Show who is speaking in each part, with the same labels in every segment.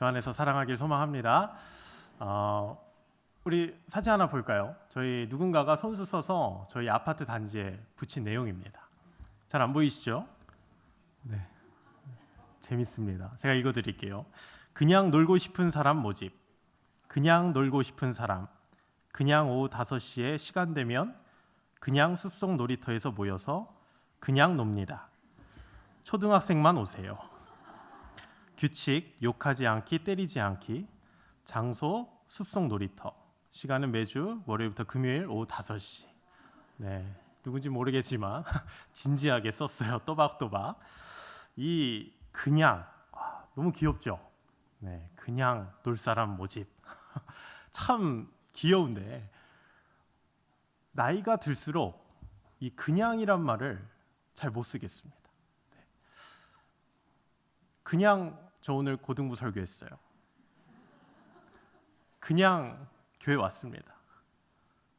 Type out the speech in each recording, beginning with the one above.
Speaker 1: 주 안에서 사랑하길 소망합니다. 우리 사진 하나 볼까요? 저희 누군가가 손수 써서 저희 아파트 단지에 붙인 내용입니다. 잘 안 보이시죠? 네, 재밌습니다. 제가 읽어드릴게요. 그냥 놀고 싶은 사람 모집. 그냥 놀고 싶은 사람. 그냥 오후 5시에 시간 되면 그냥 숲속 놀이터에서 모여서 그냥 놉니다. 초등학생만 오세요. 규칙, 욕하지 않기, 때리지 않기. 장소, 숲속 놀이터. 시간은 매주 월요일부터 금요일 오후 5시. 네, 누군지 모르겠지만 진지하게 썼어요. 또박또박. 이 그냥 너무 귀엽죠? 네, 그냥 놀 사람 모집. 참 귀여운데 나이가 들수록 이 그냥이란 말을 잘 못 쓰겠습니다. 네. 그냥 저 오늘 고등부 설교했어요. 그냥 교회 왔습니다.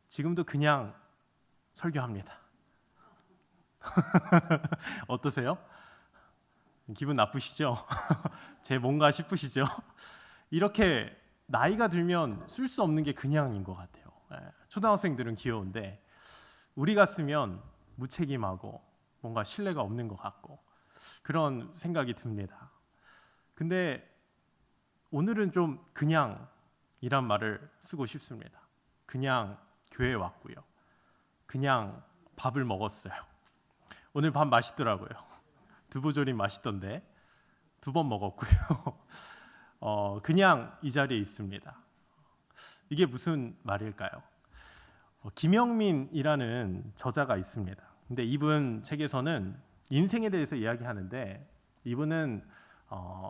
Speaker 1: 지금도 그냥 설교합니다. 어떠세요? 기분 나쁘시죠? 제 뭔가 싶으시죠? 이렇게 나이가 들면 쓸 수 없는 게 그냥인 것 같아요. 초등학생들은 귀여운데 우리가 쓰면 무책임하고 뭔가 신뢰가 없는 것 같고 그런 생각이 듭니다. 근데 오늘은 좀 그냥이란 말을 쓰고 싶습니다. 그냥 교회에 왔고요. 그냥 밥을 먹었어요. 오늘 밥 맛있더라고요. 두부조림 맛있던데 2번 먹었고요. 그냥 이 자리에 있습니다. 이게 무슨 말일까요? 김영민이라는 저자가 있습니다. 근데 이분 책에서는 인생에 대해서 이야기하는데 이분은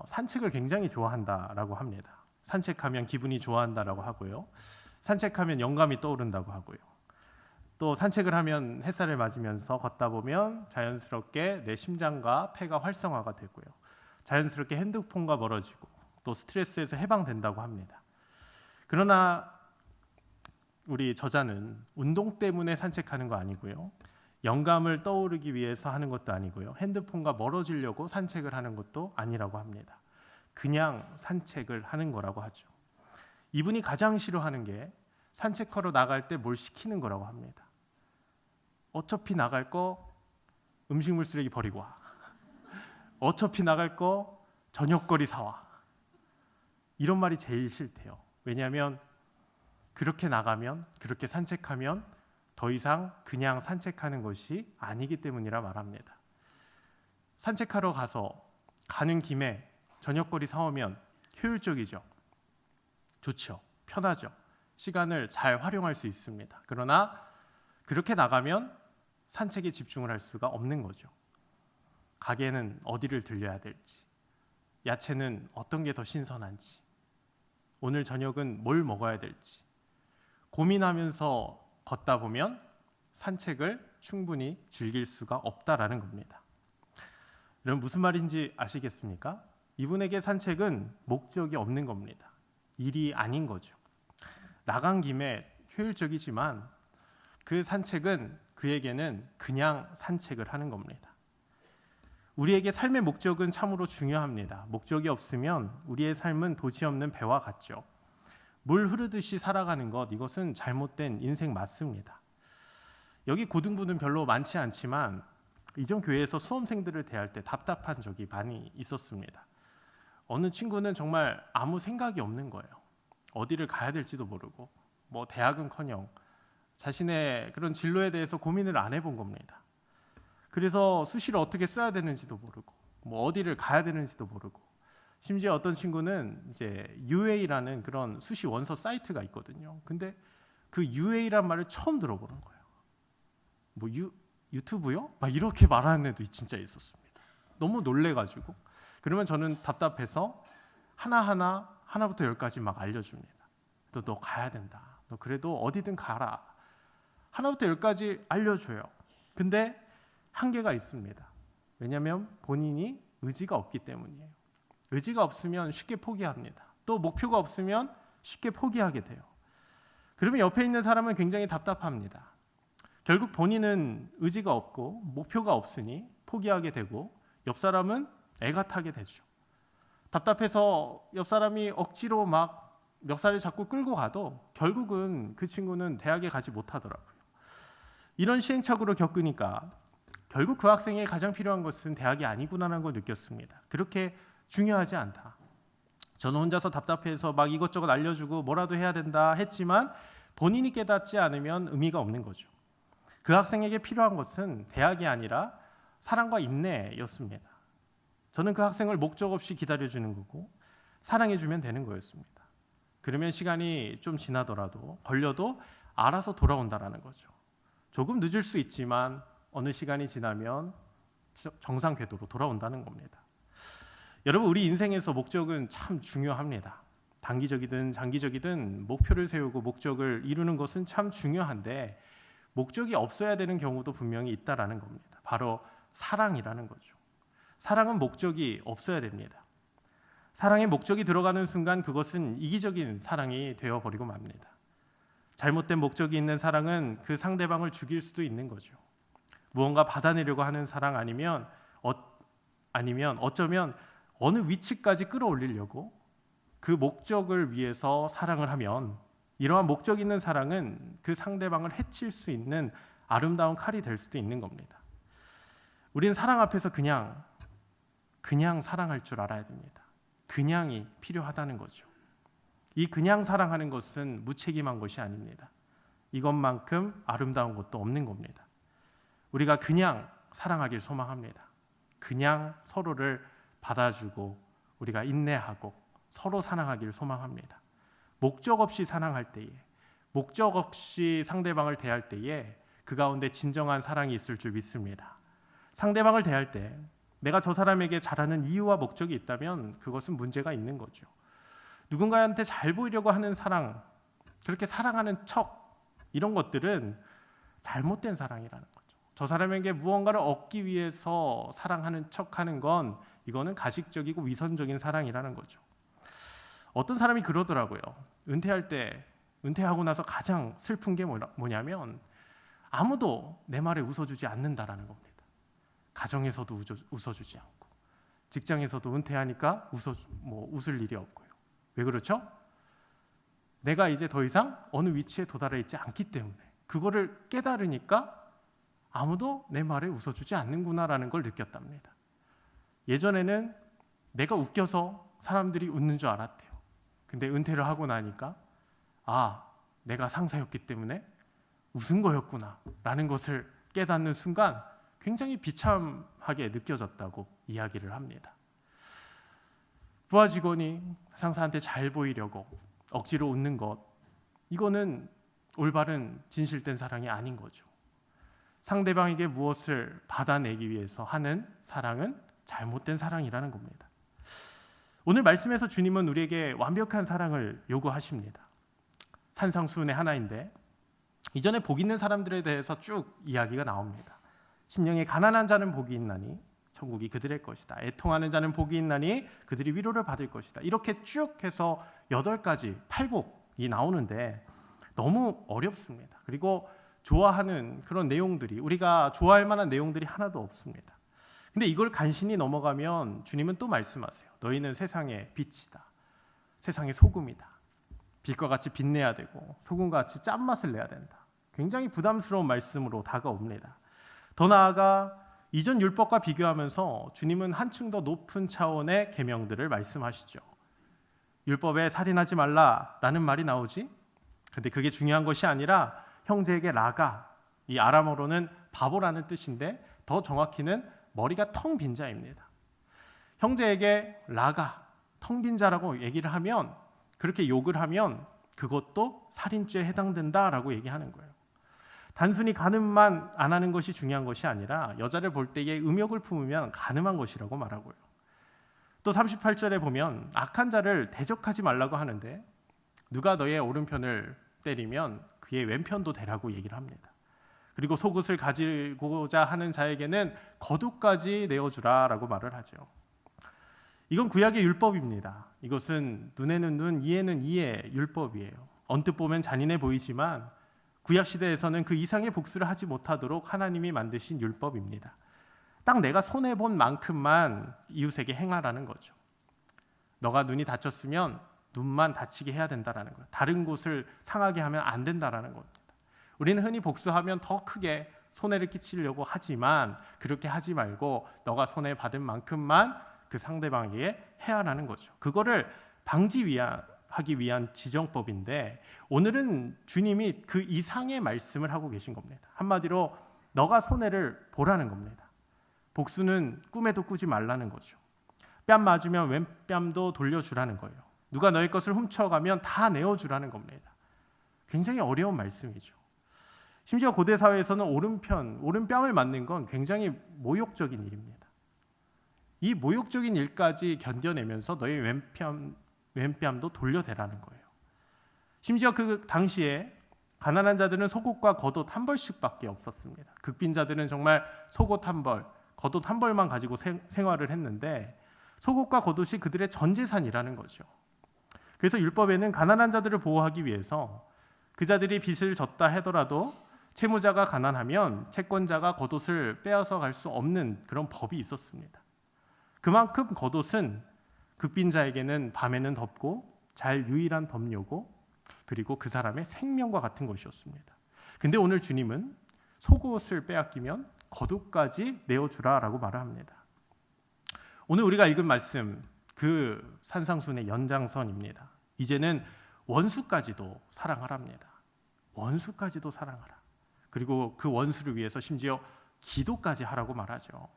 Speaker 1: 산책을 굉장히 좋아한다라고 합니다. 산책하면 기분이 좋아한다라고 하고요. 산책하면 영감이 떠오른다고 하고요. 또 산책을 하면 햇살을 맞으면서 걷다 보면 자연스럽게 내 심장과 폐가 활성화가 되고요. 자연스럽게 핸드폰과 멀어지고 또 스트레스에서 해방된다고 합니다. 그러나 우리 저자는 운동 때문에 산책하는 거 아니고요. 영감을 떠오르기 위해서 하는 것도 아니고요. 핸드폰과 멀어지려고 산책을 하는 것도 아니라고 합니다. 그냥 산책을 하는 거라고 하죠. 이분이 가장 싫어하는 게 산책하러 나갈 때 뭘 시키는 거라고 합니다. 어차피 나갈 거 음식물 쓰레기 버리고 와. 어차피 나갈 거 저녁거리 사와. 이런 말이 제일 싫대요. 왜냐하면 그렇게 나가면, 그렇게 산책하면 더 이상 그냥 산책하는 것이 아니기 때문이라 말합니다. 산책하러 가는 김에 저녁거리 사오면 효율적이죠. 좋죠. 편하죠. 시간을 잘 활용할 수 있습니다. 그러나 그렇게 나가면 산책에 집중을 할 수가 없는 거죠. 가게는 어디를 들려야 될지, 야채는 어떤 게 더 신선한지, 오늘 저녁은 뭘 먹어야 될지 고민하면서 걷다 보면 산책을 충분히 즐길 수가 없다라는 겁니다. 여러분 무슨 말인지 아시겠습니까? 이분에게 산책은 목적이 없는 겁니다. 일이 아닌 거죠. 나간 김에 효율적이지만 그 산책은 그에게는 그냥 산책을 하는 겁니다. 우리에게 삶의 목적은 참으로 중요합니다. 목적이 없으면 우리의 삶은 도시 없는 배와 같죠. 물 흐르듯이 살아가는 것, 이것은 잘못된 인생 맞습니다. 여기 고등부는 별로 많지 않지만 이전 교회에서 수험생들을 대할 때 답답한 적이 많이 있었습니다. 어느 친구는 정말 아무 생각이 없는 거예요. 어디를 가야 될지도 모르고 뭐 대학은커녕 자신의 그런 진로에 대해서 고민을 안 해본 겁니다. 그래서 수시를 어떻게 써야 되는지도 모르고 뭐 어디를 가야 되는지도 모르고 심지어 어떤 친구는 이제 UA라는 그런 수시 원서 사이트가 있거든요. 근데 그 UA란 말을 처음 들어보는 거예요. 뭐 유튜브요? 막 이렇게 말하는 애도 진짜 있었습니다. 너무 놀래가지고 그러면 저는 답답해서 하나부터 10까지 막 알려줍니다. 너 가야 된다. 너 그래도 어디든 가라. 하나부터 10까지 알려줘요. 근데 한계가 있습니다. 왜냐하면 본인이 의지가 없기 때문이에요. 의지가 없으면 쉽게 포기합니다. 또 목표가 없으면 쉽게 포기하게 돼요. 그러면 옆에 있는 사람은 굉장히 답답합니다. 결국 본인은 의지가 없고 목표가 없으니 포기하게 되고 옆 사람은 애가 타게 되죠. 답답해서 옆 사람이 억지로 막 멱살을 잡고 끌고 가도 결국은 그 친구는 대학에 가지 못하더라고요. 이런 시행착오를 겪으니까 결국 그 학생에게 가장 필요한 것은 대학이 아니구나라는 걸 느꼈습니다. 그렇게 중요하지 않다. 저는 혼자서 답답해서 막 이것저것 알려주고 뭐라도 해야 된다 했지만 본인이 깨닫지 않으면 의미가 없는 거죠. 그 학생에게 필요한 것은 대학이 아니라 사랑과 인내였습니다. 저는 그 학생을 목적 없이 기다려주는 거고 사랑해주면 되는 거였습니다. 그러면 시간이 좀 지나더라도 걸려도 알아서 돌아온다라는 거죠. 조금 늦을 수 있지만 어느 시간이 지나면 정상 궤도로 돌아온다는 겁니다. 여러분, 우리 인생에서 목적은 참 중요합니다. 단기적이든 장기적이든 목표를 세우고 목적을 이루는 것은 참 중요한데 목적이 없어야 되는 경우도 분명히 있다라는 겁니다. 바로 사랑이라는 거죠. 사랑은 목적이 없어야 됩니다. 사랑에 목적이 들어가는 순간 그것은 이기적인 사랑이 되어버리고 맙니다. 잘못된 목적이 있는 사랑은 그 상대방을 죽일 수도 있는 거죠. 무언가 받아내려고 하는 사랑 아니면 어쩌면 어느 위치까지 끌어올리려고 그 목적을 위해서 사랑을 하면 이러한 목적 있는 사랑은 그 상대방을 해칠 수 있는 아름다운 칼이 될 수도 있는 겁니다. 우리는 사랑 앞에서 그냥 사랑할 줄 알아야 됩니다. 그냥이 필요하다는 거죠. 이 그냥 사랑하는 것은 무책임한 것이 아닙니다. 이것만큼 아름다운 것도 없는 겁니다. 우리가 그냥 사랑하길 소망합니다. 그냥 서로를 받아주고 우리가 인내하고 서로 사랑하길 소망합니다. 목적 없이 사랑할 때에, 목적 없이 상대방을 대할 때에 그 가운데 진정한 사랑이 있을 줄 믿습니다. 상대방을 대할 때 내가 저 사람에게 잘하는 이유와 목적이 있다면 그것은 문제가 있는 거죠. 누군가한테 잘 보이려고 하는 사랑, 그렇게 사랑하는 척, 이런 것들은 잘못된 사랑이라는 거죠. 저 사람에게 무언가를 얻기 위해서 사랑하는 척하는 건 이거는 가식적이고 위선적인 사랑이라는 거죠. 어떤 사람이 그러더라고요. 은퇴하고 나서 가장 슬픈 게 뭐냐면 아무도 내 말에 웃어주지 않는다라는 겁니다. 가정에서도 웃어주지 않고 직장에서도 은퇴하니까 웃을 일이 없고요. 왜 그렇죠? 내가 이제 더 이상 어느 위치에 도달해 있지 않기 때문에 그거를 깨달으니까 아무도 내 말에 웃어주지 않는구나라는 걸 느꼈답니다. 예전에는 내가 웃겨서 사람들이 웃는 줄 알았대요. 근데 은퇴를 하고 나니까 내가 상사였기 때문에 웃은 거였구나 라는 것을 깨닫는 순간 굉장히 비참하게 느껴졌다고 이야기를 합니다. 부하 직원이 상사한테 잘 보이려고 억지로 웃는 것, 이거는 올바른 진실된 사랑이 아닌 거죠. 상대방에게 무엇을 받아내기 위해서 하는 사랑은 잘못된 사랑이라는 겁니다. 오늘 말씀에서 주님은 우리에게 완벽한 사랑을 요구하십니다. 산상수훈의 하나인데 이전에 복 있는 사람들에 대해서 쭉 이야기가 나옵니다. 심령에 가난한 자는 복이 있나니 천국이 그들의 것이다. 애통하는 자는 복이 있나니 그들이 위로를 받을 것이다. 이렇게 쭉 해서 8가지 8복이 나오는데 너무 어렵습니다. 그리고 좋아하는 그런 내용들이, 우리가 좋아할 만한 내용들이 하나도 없습니다. 근데 이걸 간신히 넘어가면 주님은 또 말씀하세요. 너희는 세상의 빛이다. 세상의 소금이다. 빛과 같이 빛내야 되고 소금과 같이 짠맛을 내야 된다. 굉장히 부담스러운 말씀으로 다가옵니다. 더 나아가 이전 율법과 비교하면서 주님은 한층 더 높은 차원의 계명들을 말씀하시죠. 율법에 살인하지 말라라는 말이 나오지? 근데 그게 중요한 것이 아니라 형제에게 라가, 이 아람어로는 바보라는 뜻인데 더 정확히는 머리가 텅 빈 자입니다. 형제에게 라가, 텅 빈 자라고 얘기를 하면, 그렇게 욕을 하면 그것도 살인죄에 해당된다라고 얘기하는 거예요. 단순히 가늠만 안 하는 것이 중요한 것이 아니라 여자를 볼 때에 음욕을 품으면 가늠한 것이라고 말하고요. 또 38절에 보면 악한 자를 대적하지 말라고 하는데 누가 너의 오른편을 때리면 그의 왼편도 대라고 얘기를 합니다. 그리고 속옷을 가지고자 하는 자에게는 겉옷까지 내어주라라고 말을 하죠. 이건 구약의 율법입니다. 이것은 눈에는 눈, 이에는 이의 율법이에요. 언뜻 보면 잔인해 보이지만 구약 시대에서는 그 이상의 복수를 하지 못하도록 하나님이 만드신 율법입니다. 딱 내가 손해본 만큼만 이웃에게 행하라는 거죠. 너가 눈이 다쳤으면 눈만 다치게 해야 된다라는 거예요. 다른 곳을 상하게 하면 안 된다라는 겁니다. 우리는 흔히 복수하면 더 크게 손해를 끼치려고 하지만 그렇게 하지 말고 너가 손해 받은 만큼만 그 상대방에게 해야라는 거죠. 그거를 하기 위한 지정법인데 오늘은 주님이 그 이상의 말씀을 하고 계신 겁니다. 한마디로 너가 손해를 보라는 겁니다. 복수는 꿈에도 꾸지 말라는 거죠. 뺨 맞으면 왼 뺨도 돌려주라는 거예요. 누가 너의 것을 훔쳐가면 다 내어주라는 겁니다. 굉장히 어려운 말씀이죠. 심지어 고대 사회에서는 오른뺨을 맞는 건 굉장히 모욕적인 일입니다. 이 모욕적인 일까지 견뎌내면서 너의 왼뺨도 돌려대라는 거예요. 심지어 그 당시에 가난한 자들은 속옷과 겉옷 한 벌씩밖에 없었습니다. 극빈자들은 정말 속옷 한 벌, 겉옷 한 벌만 가지고 생활을 했는데 속옷과 겉옷이 그들의 전 재산이라는 거죠. 그래서 율법에는 가난한 자들을 보호하기 위해서 그 자들이 빚을 졌다 하더라도 채무자가 가난하면 채권자가 겉옷을 빼앗아 갈 수 없는 그런 법이 있었습니다. 그만큼 겉옷은 극빈자에게는 밤에는 덥고 잘 유일한 덤요고 그리고 그 사람의 생명과 같은 것이었습니다. 근데 오늘 주님은 속옷을 빼앗기면 겉옷까지 내어주라라고 말을 합니다. 오늘 우리가 읽은 말씀 그 산상순의 연장선입니다. 이제는 원수까지도 사랑하랍니다. 원수까지도 사랑하라. 그리고 그 원수를 위해서 심지어 기도까지 하라고 말하죠.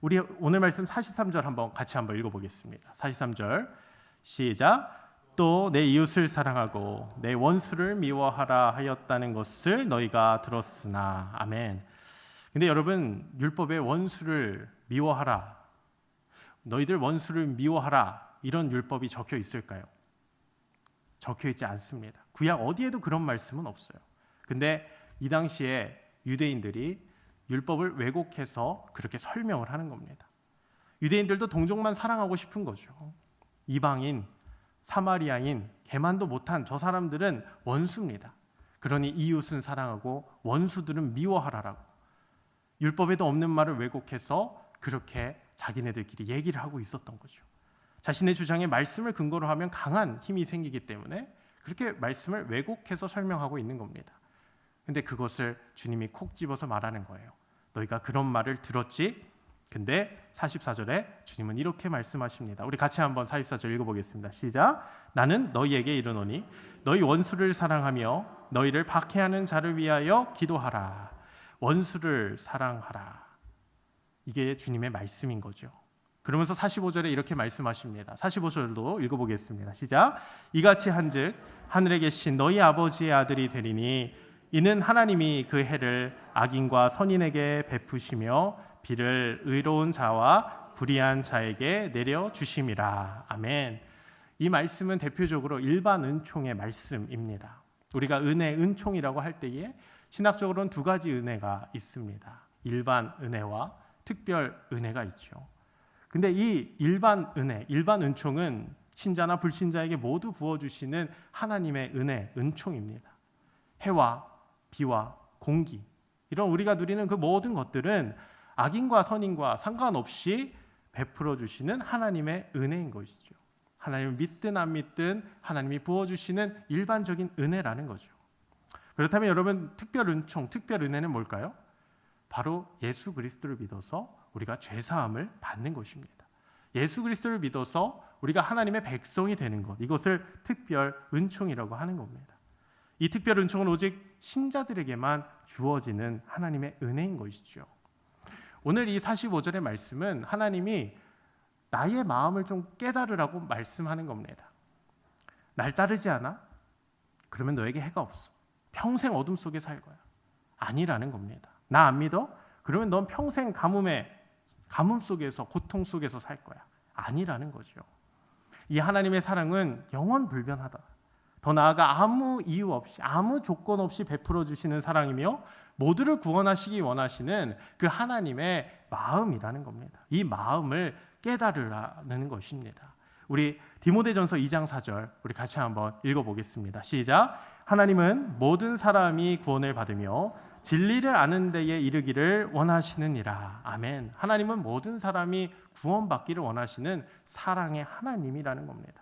Speaker 1: 우리 오늘 말씀 43절 같이 한번 읽어보겠습니다. 43절 시작. 또 내 이웃을 사랑하고 내 원수를 미워하라 하였다는 것을 너희가 들었으나. 아멘. 근데 여러분, 율법에 원수를 미워하라, 너희들 원수를 미워하라, 이런 율법이 적혀 있을까요? 적혀 있지 않습니다. 구약 어디에도 그런 말씀은 없어요. 근데 이 당시에 유대인들이 율법을 왜곡해서 그렇게 설명을 하는 겁니다. 유대인들도 동족만 사랑하고 싶은 거죠. 이방인, 사마리아인, 개만도 못한 저 사람들은 원수입니다. 그러니 이웃은 사랑하고 원수들은 미워하라라고 율법에도 없는 말을 왜곡해서 그렇게 자기네들끼리 얘기를 하고 있었던 거죠. 자신의 주장에 말씀을 근거로 하면 강한 힘이 생기기 때문에 그렇게 말씀을 왜곡해서 설명하고 있는 겁니다. 근데 그것을 주님이 콕 집어서 말하는 거예요. 너희가 그런 말을 들었지? 근데 44절에 주님은 이렇게 말씀하십니다. 우리 같이 한번 44절 읽어보겠습니다. 시작. 나는 너희에게 이르노니 너희 원수를 사랑하며 너희를 박해하는 자를 위하여 기도하라. 원수를 사랑하라. 이게 주님의 말씀인 거죠. 그러면서 45절에 이렇게 말씀하십니다. 45절도 읽어보겠습니다. 시작. 이같이 한즉 하늘에 계신 너희 아버지의 아들이 되리니 이는 하나님이 그 해를 악인과 선인에게 베푸시며 비를 의로운 자와 불의한 자에게 내려 주심이라. 아멘. 이 말씀은 대표적으로 일반 은총의 말씀입니다. 우리가 은총이라고 할 때에 신학적으로는 두 가지 은혜가 있습니다. 일반 은혜와 특별 은혜가 있죠. 근데 이 일반 은혜, 일반 은총은 신자나 불신자에게 모두 부어주시는 하나님의 은혜, 은총입니다. 해와 비와 공기, 이런 우리가 누리는 그 모든 것들은 악인과 선인과 상관없이 베풀어 주시는 하나님의 은혜인 것이죠. 하나님을 믿든 안 믿든 하나님이 부어주시는 일반적인 은혜라는 거죠. 그렇다면 여러분, 특별 은총, 특별 은혜는 뭘까요? 바로 예수 그리스도를 믿어서 우리가 죄사함을 받는 것입니다. 예수 그리스도를 믿어서 우리가 하나님의 백성이 되는 것, 이것을 특별 은총이라고 하는 겁니다. 이 특별 은총은 오직 신자들에게만 주어지는 하나님의 은혜인 것이죠. 오늘 이 45절의 말씀은 하나님이 나의 마음을 좀 깨달으라고 말씀하는 겁니다. 날 따르지 않아? 그러면 너에게 해가 없어. 평생 어둠 속에 살 거야. 아니라는 겁니다. 나 안 믿어? 그러면 넌 평생 가뭄 속에서, 고통 속에서 살 거야. 아니라는 거죠. 이 하나님의 사랑은 영원불변하다. 더 나아가 아무 이유 없이, 아무 조건 없이 베풀어 주시는 사랑이며 모두를 구원하시기 원하시는 그 하나님의 마음이라는 겁니다. 이 마음을 깨달으라는 것입니다. 우리 디모데전서 2장 4절 우리 같이 한번 읽어보겠습니다. 시작. 하나님은 모든 사람이 구원을 받으며 진리를 아는 데에 이르기를 원하시느니라. 아멘. 하나님은 모든 사람이 구원받기를 원하시는 사랑의 하나님이라는 겁니다.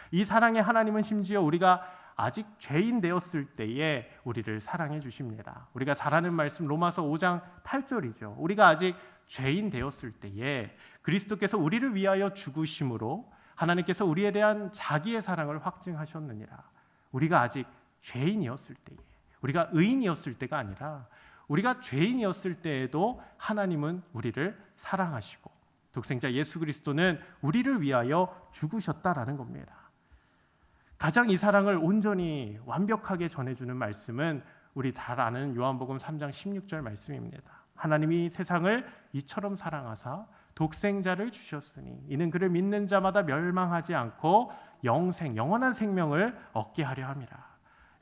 Speaker 1: 이 사랑의 하나님은 심지어 우리가 아직 죄인 되었을 때에 우리를 사랑해 주십니다. 우리가 잘 아는 말씀 로마서 5장 8절이죠. 우리가 아직 죄인 되었을 때에 그리스도께서 우리를 위하여 죽으심으로 하나님께서 우리에 대한 자기의 사랑을 확증하셨느니라. 우리가 아직 죄인이었을 때에, 우리가 의인이었을 때가 아니라 우리가 죄인이었을 때에도 하나님은 우리를 사랑하시고 독생자 예수 그리스도는 우리를 위하여 죽으셨다라는 겁니다. 가장 이 사랑을 온전히 완벽하게 전해주는 말씀은 우리 잘 아는 요한복음 3장 16절 말씀입니다. 하나님이 세상을 이처럼 사랑하사 독생자를 주셨으니 이는 그를 믿는 자마다 멸망하지 않고 영원한 생명을 얻게 하려 함이라.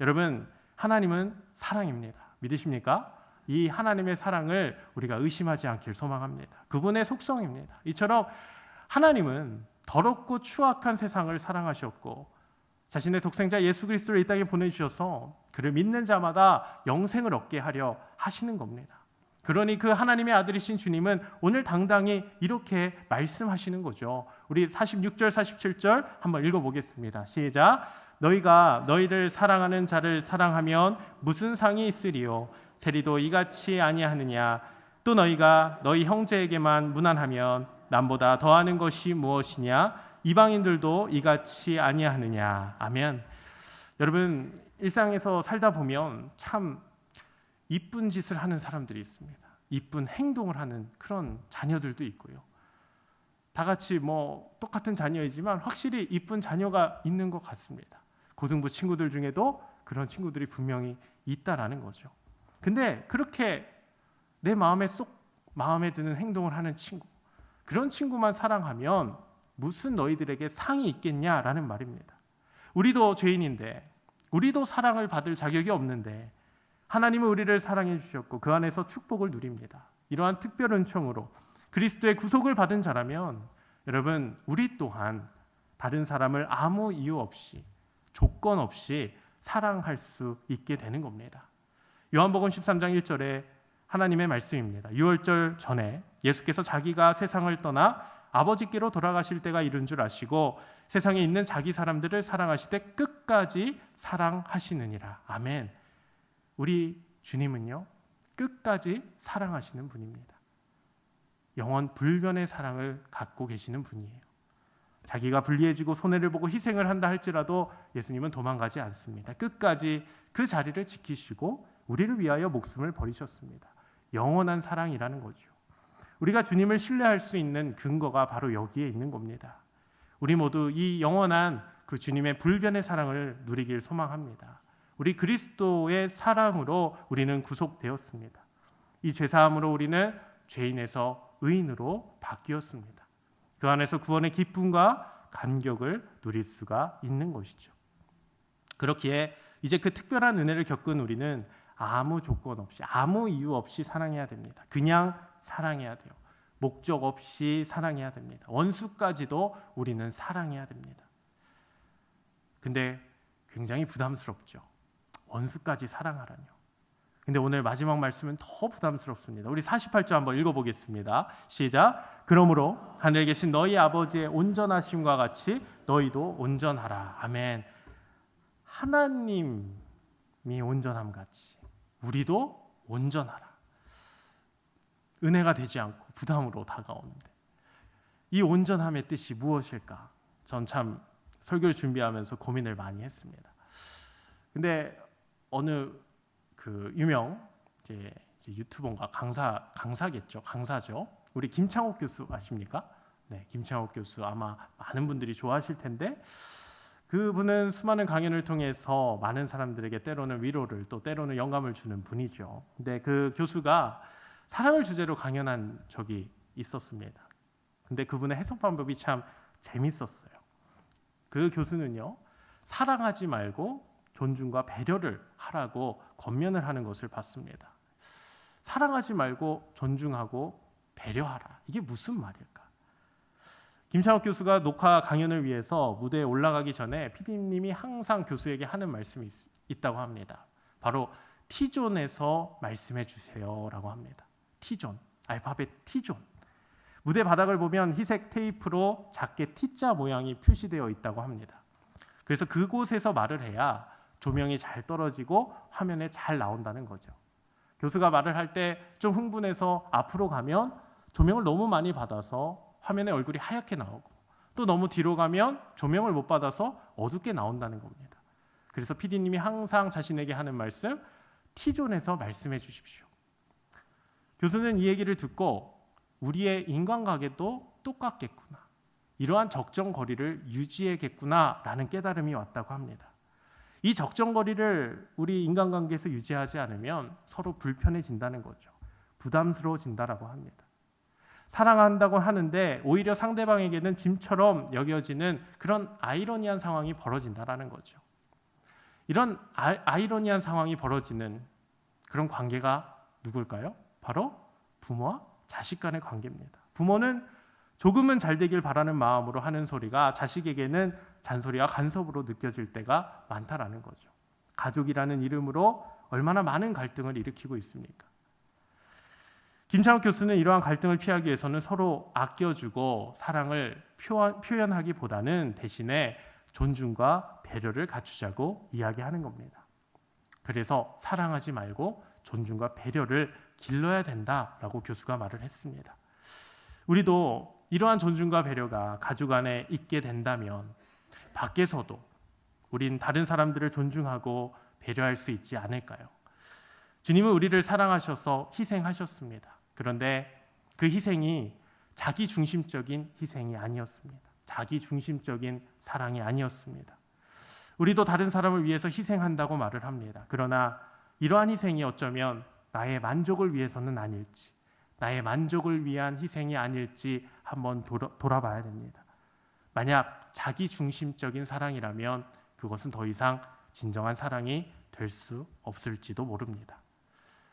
Speaker 1: 여러분, 하나님은 사랑입니다. 믿으십니까? 이 하나님의 사랑을 우리가 의심하지 않길 소망합니다. 그분의 속성입니다. 이처럼 하나님은 더럽고 추악한 세상을 사랑하셨고 자신의 독생자 예수 그리스도를 이 땅에 보내주셔서 그를 믿는 자마다 영생을 얻게 하려 하시는 겁니다. 그러니 그 하나님의 아들이신 주님은 오늘 당당히 이렇게 말씀하시는 거죠. 우리 46절 47절 한번 읽어보겠습니다. 시작. 너희가 너희를 사랑하는 자를 사랑하면 무슨 상이 있으리요? 세리도 이같이 아니하느냐? 또 너희가 너희 형제에게만 무난하면 남보다 더하는 것이 무엇이냐? 이방인들도 이같이 아니하느냐? 아멘. 여러분, 일상에서 살다 보면 참 이쁜 짓을 하는 사람들이 있습니다. 이쁜 행동을 하는 그런 자녀들도 있고요. 다 같이 똑같은 자녀이지만 확실히 이쁜 자녀가 있는 것 같습니다. 고등부 친구들 중에도 그런 친구들이 분명히 있다라는 거죠. 근데 그렇게 내 마음에 드는 행동을 하는 친구, 그런 친구만 사랑하면 무슨 너희들에게 상이 있겠냐라는 말입니다. 우리도 죄인인데, 우리도 사랑을 받을 자격이 없는데 하나님은 우리를 사랑해 주셨고 그 안에서 축복을 누립니다. 이러한 특별 은총으로 그리스도의 구속을 받은 자라면 여러분, 우리 또한 다른 사람을 아무 이유 없이 조건 없이 사랑할 수 있게 되는 겁니다. 요한복음 13장 1절에 하나님의 말씀입니다. 유월절 전에 예수께서 자기가 세상을 떠나 아버지께로 돌아가실 때가 이른 줄 아시고 세상에 있는 자기 사람들을 사랑하시되 끝까지 사랑하시느니라. 아멘. 우리 주님은요, 끝까지 사랑하시는 분입니다. 영원 불변의 사랑을 갖고 계시는 분이에요. 자기가 불리해지고 손해를 보고 희생을 한다 할지라도 예수님은 도망가지 않습니다. 끝까지 그 자리를 지키시고 우리를 위하여 목숨을 버리셨습니다. 영원한 사랑이라는 거죠. 우리가 주님을 신뢰할 수 있는 근거가 바로 여기에 있는 겁니다. 우리 모두 이 영원한 그 주님의 불변의 사랑을 누리길 소망합니다. 우리 그리스도의 사랑으로 우리는 구속되었습니다. 이 죄사함으로 우리는 죄인에서 의인으로 바뀌었습니다. 그 안에서 구원의 기쁨과 감격을 누릴 수가 있는 것이죠. 그렇기에 이제 그 특별한 은혜를 겪은 우리는 아무 조건 없이, 아무 이유 없이 사랑해야 됩니다. 그냥 사랑해야 돼요. 목적 없이 사랑해야 됩니다. 원수까지도 우리는 사랑해야 됩니다. 근데 굉장히 부담스럽죠. 원수까지 사랑하라뇨. 근데 오늘 마지막 말씀은 더 부담스럽습니다. 우리 48절 한번 읽어보겠습니다. 시작. 그러므로 하늘에 계신 너희 아버지의 온전하심과 같이 너희도 온전하라. 아멘. 하나님이 온전함 같이 우리도 온전하라. 은혜가 되지 않고 부담으로 다가오는데 이 온전함의 뜻이 무엇일까? 전 참 설교를 준비하면서 고민을 많이 했습니다. 근데 어느 그 유명 이제 유튜버인가 강사죠. 우리 김창옥 교수 아십니까? 네, 김창옥 교수 아마 많은 분들이 좋아하실 텐데 그분은 수많은 강연을 통해서 많은 사람들에게 때로는 위로를 또 때로는 영감을 주는 분이죠. 근데 그 교수가 사랑을 주제로 강연한 적이 있었습니다. 근데 그분의 해석 방법이 참 재밌었어요. 그 교수는요, 사랑하지 말고 존중과 배려를 하라고 권면을 하는 것을 봤습니다. 사랑하지 말고 존중하고 배려하라. 이게 무슨 말일까? 김창옥 교수가 녹화 강연을 위해서 무대에 올라가기 전에 PD님이 항상 교수에게 하는 말씀이 있다고 합니다. 바로 T존에서 말씀해 주세요라고 합니다. T존, 알파벳 T존. 무대 바닥을 보면 희색 테이프로 작게 T자 모양이 표시되어 있다고 합니다. 그래서 그곳에서 말을 해야 조명이 잘 떨어지고 화면에 잘 나온다는 거죠. 교수가 말을 할 때 좀 흥분해서 앞으로 가면 조명을 너무 많이 받아서 화면에 얼굴이 하얗게 나오고, 또 너무 뒤로 가면 조명을 못 받아서 어둡게 나온다는 겁니다. 그래서 PD님이 항상 자신에게 하는 말씀, T존에서 말씀해 주십시오. 교수는 이 얘기를 듣고 우리의 인간관계도 똑같겠구나, 이러한 적정 거리를 유지해야겠구나라는 깨달음이 왔다고 합니다. 이 적정 거리를 우리 인간관계에서 유지하지 않으면 서로 불편해진다는 거죠. 부담스러워진다라고 합니다. 사랑한다고 하는데 오히려 상대방에게는 짐처럼 여겨지는 그런 아이러니한 상황이 벌어진다라는 거죠. 이런 아이러니한 상황이 벌어지는 그런 관계가 누굴까요? 바로 부모와 자식 간의 관계입니다. 부모는 조금은 잘 되길 바라는 마음으로 하는 소리가 자식에게는 잔소리와 간섭으로 느껴질 때가 많다라는 거죠. 가족이라는 이름으로 얼마나 많은 갈등을 일으키고 있습니까? 김창욱 교수는 이러한 갈등을 피하기 위해서는 서로 아껴주고 사랑을 표현하기보다는 대신에 존중과 배려를 갖추자고 이야기하는 겁니다. 그래서 사랑하지 말고 존중과 배려를 길러야 된다라고 교수가 말을 했습니다. 우리도 이러한 존중과 배려가 가족 안에 있게 된다면 밖에서도 우린 다른 사람들을 존중하고 배려할 수 있지 않을까요? 주님은 우리를 사랑하셔서 희생하셨습니다. 그런데 그 희생이 자기 중심적인 희생이 아니었습니다. 자기 중심적인 사랑이 아니었습니다. 우리도 다른 사람을 위해서 희생한다고 말을 합니다. 그러나 이러한 희생이 어쩌면 나의 만족을 위해서는 아닐지, 나의 만족을 위한 희생이 아닐지 한번 돌아봐야 됩니다. 만약 자기 중심적인 사랑이라면 그것은 더 이상 진정한 사랑이 될 수 없을지도 모릅니다.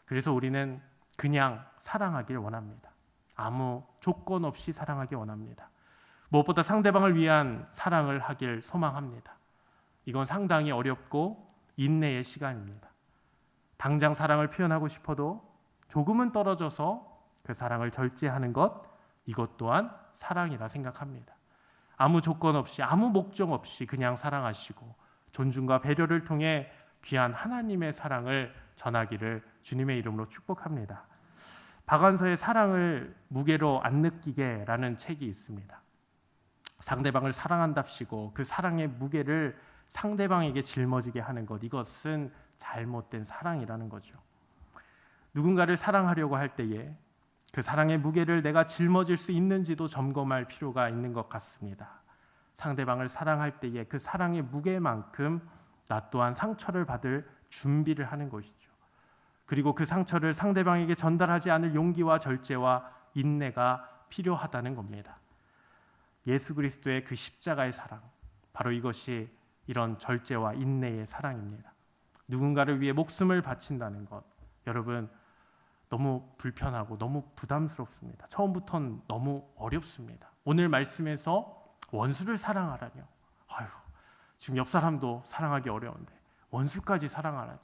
Speaker 1: 그래서 우리는 그냥 사랑하길 원합니다. 아무 조건 없이 사랑하길 원합니다. 무엇보다 상대방을 위한 사랑을 하길 소망합니다. 이건 상당히 어렵고 인내의 시간입니다. 당장 사랑을 표현하고 싶어도 조금은 떨어져서 그 사랑을 절제하는 것, 이것 또한 사랑이라 생각합니다. 아무 조건 없이, 아무 목적 없이 그냥 사랑하시고 존중과 배려를 통해 귀한 하나님의 사랑을 전하기를 주님의 이름으로 축복합니다. 박완서의 사랑을 무게로 안 느끼게라는 책이 있습니다. 상대방을 사랑한답시고 그 사랑의 무게를 상대방에게 짊어지게 하는 것, 이것은 잘못된 사랑이라는 거죠. 누군가를 사랑하려고 할 때에 그 사랑의 무게를 내가 짊어질 수 있는지도 점검할 필요가 있는 것 같습니다. 상대방을 사랑할 때에 그 사랑의 무게만큼 나 또한 상처를 받을 준비를 하는 것이죠. 그리고 그 상처를 상대방에게 전달하지 않을 용기와 절제와 인내가 필요하다는 겁니다. 예수 그리스도의 그 십자가의 사랑, 바로 이것이 이런 절제와 인내의 사랑입니다. 누군가를 위해 목숨을 바친다는 것, 여러분 너무 불편하고 너무 부담스럽습니다. 처음부터는 너무 어렵습니다. 오늘 말씀에서 원수를 사랑하라뇨. 아유, 지금 옆 사람도 사랑하기 어려운데 원수까지 사랑하라뇨.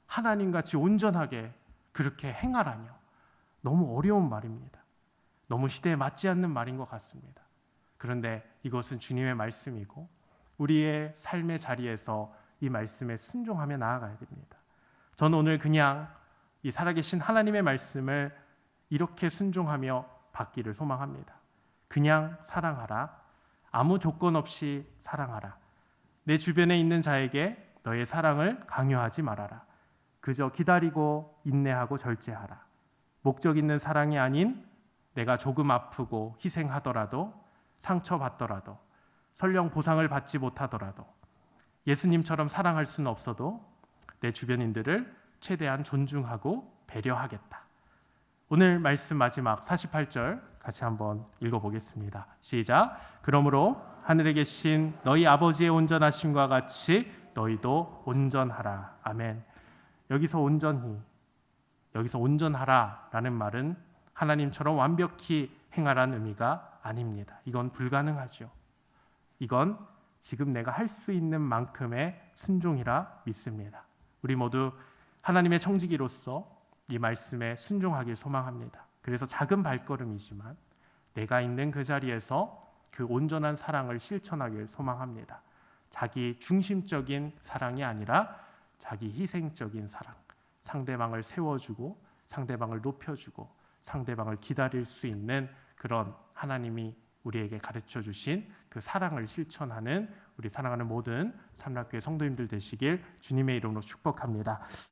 Speaker 1: 하나님같이 온전하게 그렇게 행하라뇨. 너무 어려운 말입니다. 너무 시대에 맞지 않는 말인 것 같습니다. 그런데 이것은 주님의 말씀이고 우리의 삶의 자리에서 이 말씀에 순종하며 나아가야 됩니다. 저는 오늘 그냥 이 살아계신 하나님의 말씀을 이렇게 순종하며 받기를 소망합니다. 그냥 사랑하라. 아무 조건 없이 사랑하라. 내 주변에 있는 자에게 너의 사랑을 강요하지 말아라. 그저 기다리고 인내하고 절제하라. 목적 있는 사랑이 아닌 내가 조금 아프고 희생하더라도 상처받더라도 설령 보상을 받지 못하더라도 예수님처럼 사랑할 수는 없어도 내 주변인들을 최대한 존중하고 배려하겠다. 오늘 말씀 마지막 48절 같이 한번 읽어보겠습니다. 시작. 그러므로 하늘에 계신 너희 아버지의 온전하심과 같이 너희도 온전하라. 아멘. 여기서 온전하라라는 말은 하나님처럼 완벽히 행하라는 의미가 아닙니다. 이건 불가능하죠. 이건 지금 내가 할 수 있는 만큼의 순종이라 믿습니다. 우리 모두 하나님의 청지기로서 이 말씀에 순종하길 소망합니다. 그래서 작은 발걸음이지만 내가 있는 그 자리에서 그 온전한 사랑을 실천하길 소망합니다. 자기 중심적인 사랑이 아니라 자기 희생적인 사랑, 상대방을 세워주고 상대방을 높여주고 상대방을 기다릴 수 있는 그런 하나님이 우리에게 가르쳐 주신 그 사랑을 실천하는 우리 사랑하는 모든 삼락교회 성도님들 되시길 주님의 이름으로 축복합니다.